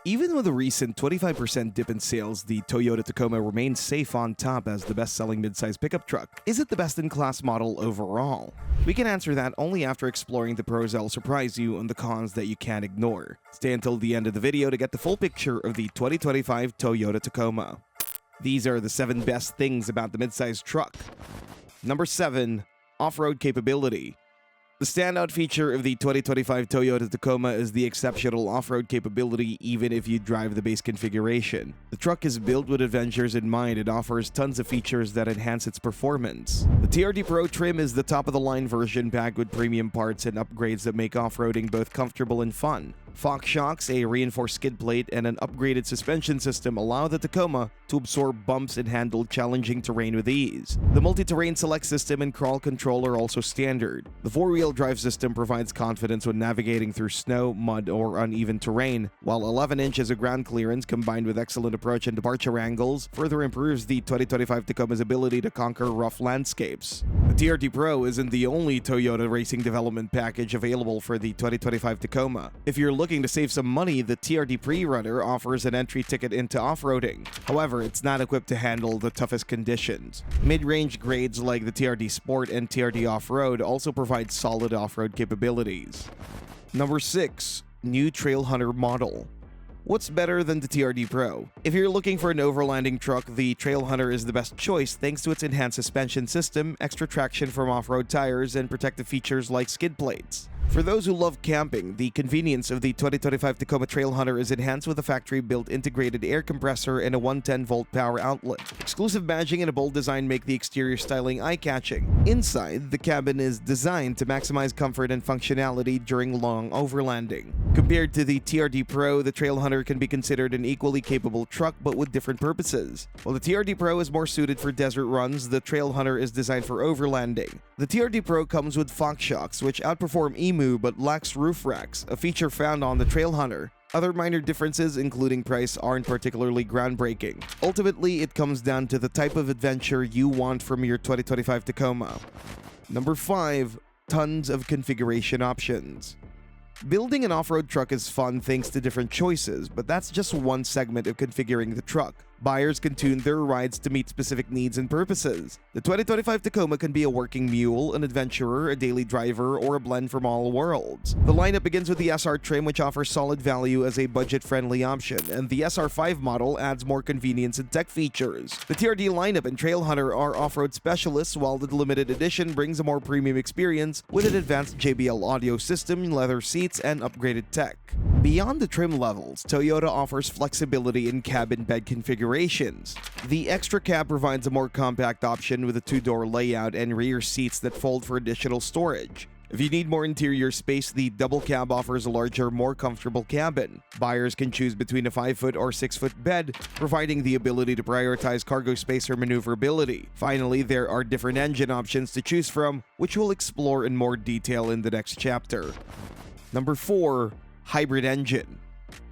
Even with a recent 25% dip in sales, the Toyota Tacoma remains safe on top as the best-selling midsize pickup truck. Is it the best-in-class model overall? We can answer that only after exploring the pros that'll surprise you and the cons that you can't ignore. Stay until the end of the video to get the full picture of the 2025 Toyota Tacoma. These are the 7 best things about the midsize truck. Number 7. Off-road capability. The standout feature of the 2025 Toyota Tacoma is the exceptional off-road capability even if you drive the base configuration. The truck is built with adventures in mind and offers tons of features that enhance its performance. The TRD Pro trim is the top-of-the-line version packed with premium parts and upgrades that make off-roading both comfortable and fun. Fox shocks, a reinforced skid plate, and an upgraded suspension system allow the Tacoma to absorb bumps and handle challenging terrain with ease. The multi-terrain select system and crawl control are also standard. The 4-wheel drive system provides confidence when navigating through snow, mud, or uneven terrain, while 11 inches of ground clearance combined with excellent approach and departure angles further improves the 2025 Tacoma's ability to conquer rough landscapes. The TRD Pro isn't the only Toyota racing development package available for the 2025 Tacoma. If you're looking to save some money, the TRD Pre-Runner offers an entry ticket into off-roading. However, it's not equipped to handle the toughest conditions. Mid-range grades like the TRD Sport and TRD Off-Road also provide solid off-road capabilities. Number 6. New Trail Hunter model. What's better than the TRD Pro? If you're looking for an overlanding truck, the Trail Hunter is the best choice thanks to its enhanced suspension system, extra traction from off-road tires, and protective features like skid plates. For those who love camping, the convenience of the 2025 Tacoma Trail Hunter is enhanced with a factory-built integrated air compressor and a 110-volt power outlet. Exclusive badging and a bold design make the exterior styling eye-catching. Inside, the cabin is designed to maximize comfort and functionality during long overlanding. Compared to the TRD Pro, the Trail Hunter can be considered an equally capable truck but with different purposes. While the TRD Pro is more suited for desert runs, the Trail Hunter is designed for overlanding. The TRD Pro comes with Fox shocks, which outperform EMU but lacks roof racks, a feature found on the Trail Hunter. Other minor differences, including price, aren't particularly groundbreaking. Ultimately, it comes down to the type of adventure you want from your 2025 Tacoma. Number 5. Tons of configuration options. Building an off-road truck is fun thanks to different choices, but that's just one segment of configuring the truck. Buyers can tune their rides to meet specific needs and purposes. The 2025 Tacoma can be a working mule, an adventurer, a daily driver, or a blend from all worlds. The lineup begins with the SR trim, which offers solid value as a budget-friendly option, and the SR5 model adds more convenience and tech features. The TRD lineup and Trail Hunter are off-road specialists, while the limited edition brings a more premium experience with an advanced JBL audio system, leather seats, and upgraded tech. Beyond the trim levels, Toyota offers flexibility in cabin bed configurations. The extra cab provides a more compact option with a 2-door layout and rear seats that fold for additional storage. If you need more interior space, the double cab offers a larger, more comfortable cabin. Buyers can choose between a 5-foot or 6-foot bed, providing the ability to prioritize cargo space or maneuverability. Finally, there are different engine options to choose from, which we'll explore in more detail in the next chapter. Number 4. Hybrid engine.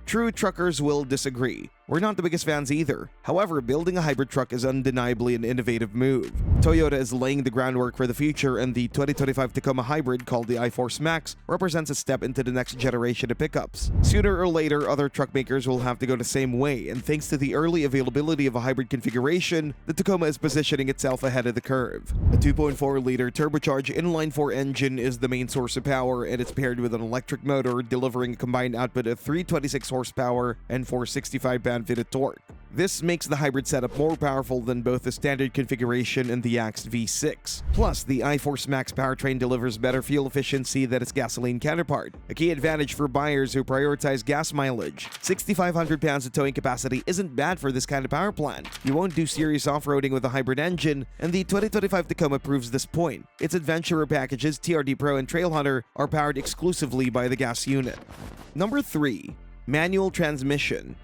True truckers will disagree. We're not the biggest fans either. However, building a hybrid truck is undeniably an innovative move. Toyota is laying the groundwork for the future, and the 2025 Tacoma Hybrid, called the iForce Max, represents a step into the next generation of pickups. Sooner or later, other truck makers will have to go the same way, and thanks to the early availability of a hybrid configuration, the Tacoma is positioning itself ahead of the curve. A 2.4-liter turbocharged inline-4 engine is the main source of power, and it's paired with an electric motor delivering a combined output of 326 horsepower and 465 pound-feet of torque. This makes the hybrid setup more powerful than both the standard configuration and the Axed V6. Plus, the iForce Max powertrain delivers better fuel efficiency than its gasoline counterpart, a key advantage for buyers who prioritize gas mileage. 6,500 pounds of towing capacity isn't bad for this kind of power plant. You won't do serious off-roading with a hybrid engine, and the 2025 Tacoma proves this point. Its adventurer packages, TRD Pro and Trail Hunter, are powered exclusively by the gas unit. Number 3. Manual transmission.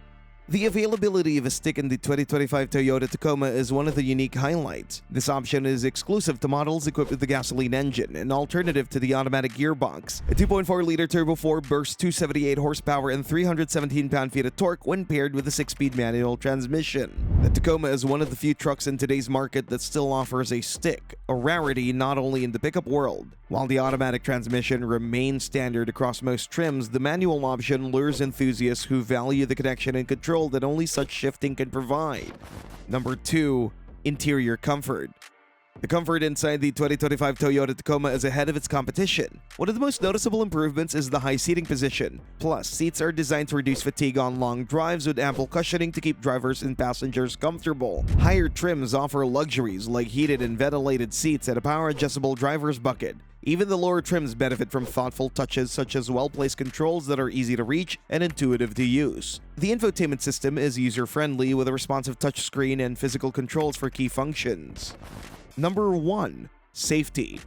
The availability of a stick in the 2025 Toyota Tacoma is one of the unique highlights. This option is exclusive to models equipped with the gasoline engine, an alternative to the automatic gearbox. A 2.4-liter Turbo 4 bursts 278 horsepower and 317 pound-feet of torque when paired with a 6-speed manual transmission. The Tacoma is one of the few trucks in today's market that still offers a stick, a rarity not only in the pickup world. While the automatic transmission remains standard across most trims, the manual option lures enthusiasts who value the connection and control that only such shifting can provide. Number 2. Interior comfort. The comfort inside the 2025 Toyota Tacoma is ahead of its competition. One of the most noticeable improvements is the high seating position. Plus, seats are designed to reduce fatigue on long drives with ample cushioning to keep drivers and passengers comfortable. Higher trims offer luxuries like heated and ventilated seats and a power-adjustable driver's bucket. Even the lower trims benefit from thoughtful touches such as well-placed controls that are easy to reach and intuitive to use. The infotainment system is user-friendly with a responsive touchscreen and physical controls for key functions. Number 1. Safety.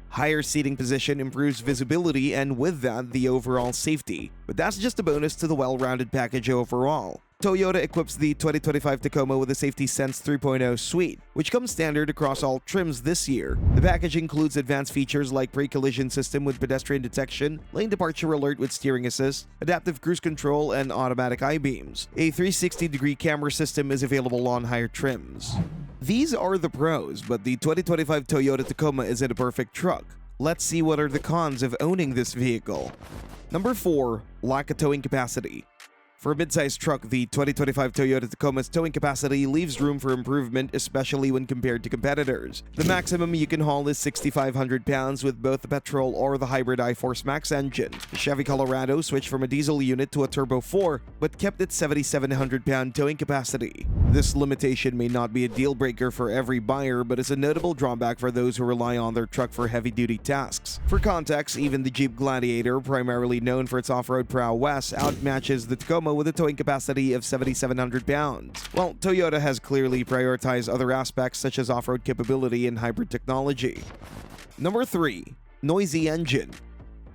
Higher seating position improves visibility and with that, the overall safety. But that's just a bonus to the well-rounded package overall. Toyota equips the 2025 Tacoma with a Safety Sense 3.0 suite, which comes standard across all trims this year. The package includes advanced features like pre-collision system with pedestrian detection, lane departure alert with steering assist, adaptive cruise control, and automatic high beams. A 360-degree camera system is available on higher trims. These are the pros, but the 2025 Toyota Tacoma isn't a perfect truck. Let's see what are the cons of owning this vehicle. Number 4. Lack of towing capacity. For a midsize truck, the 2025 Toyota Tacoma's towing capacity leaves room for improvement, especially when compared to competitors. The maximum you can haul is 6,500 pounds with both the petrol or the hybrid iForce Max engine. The Chevy Colorado switched from a diesel unit to a Turbo 4, but kept its 7,700-pound towing capacity. This limitation may not be a deal-breaker for every buyer, but is a notable drawback for those who rely on their truck for heavy-duty tasks. For context, even the Jeep Gladiator, primarily known for its off-road prowess, outmatches the Tacoma with a towing capacity of 7,700 pounds. While Toyota has clearly prioritized other aspects such as off-road capability and hybrid technology. Number 3. Noisy engine.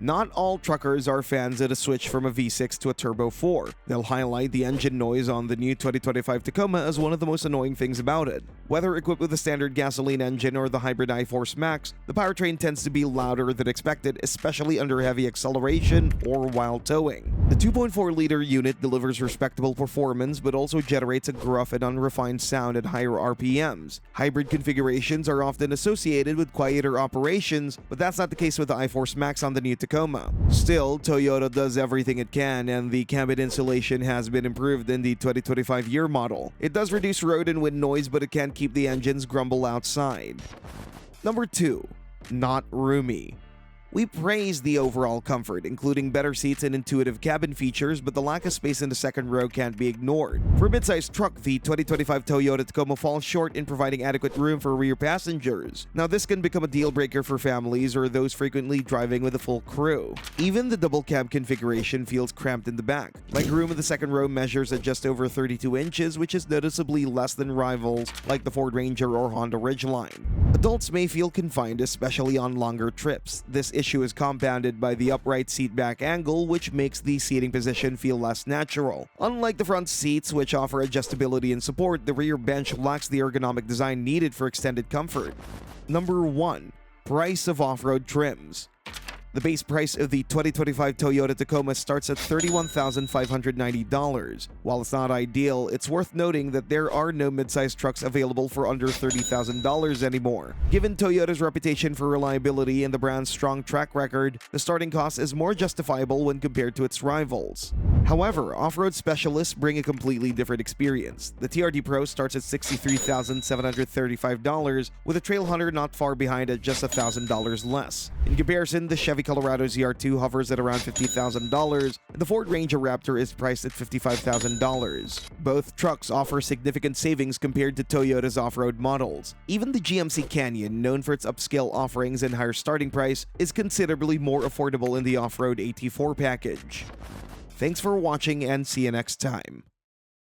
Not all truckers are fans of the switch from a V6 to a Turbo 4. They'll highlight the engine noise on the new 2025 Tacoma as one of the most annoying things about it. Whether equipped with a standard gasoline engine or the hybrid iForce Max, the powertrain tends to be louder than expected, especially under heavy acceleration or while towing. The 2.4-liter unit delivers respectable performance but also generates a gruff and unrefined sound at higher RPMs. Hybrid configurations are often associated with quieter operations, but that's not the case with the iForce Max on the new Tacoma. Still, Toyota does everything it can, and the cabin insulation has been improved in the 2025 year model. It does reduce road and wind noise, but it can't keep the engines grumble outside. Number 2. Not roomy. We praise the overall comfort, including better seats and intuitive cabin features, but the lack of space in the second row can't be ignored. For a midsize truck, the 2025 Toyota Tacoma falls short in providing adequate room for rear passengers. Now, this can become a deal breaker for families or those frequently driving with a full crew. Even the double cab configuration feels cramped in the back. Legroom in the second row measures at just over 32 inches, which is noticeably less than rivals like the Ford Ranger or Honda Ridgeline. Adults may feel confined, especially on longer trips. This issue is compounded by the upright seat back angle, which makes the seating position feel less natural. Unlike the front seats, which offer adjustability and support, the rear bench lacks the ergonomic design needed for extended comfort. Number 1. Price of off-road trims. The base price of the 2025 Toyota Tacoma starts at $31,590. While it's not ideal, it's worth noting that there are no midsize trucks available for under $30,000 anymore. Given Toyota's reputation for reliability and the brand's strong track record, the starting cost is more justifiable when compared to its rivals. However, off-road specialists bring a completely different experience. The TRD Pro starts at $63,735, with a Trailhunter not far behind at just $1,000 less. In comparison, the Chevy Colorado ZR2 hovers at around $50,000, and the Ford Ranger Raptor is priced at $55,000. Both trucks offer significant savings compared to Toyota's off-road models. Even the GMC Canyon, known for its upscale offerings and higher starting price, is considerably more affordable in the off-road AT4 package. Thanks for watching and see you next time.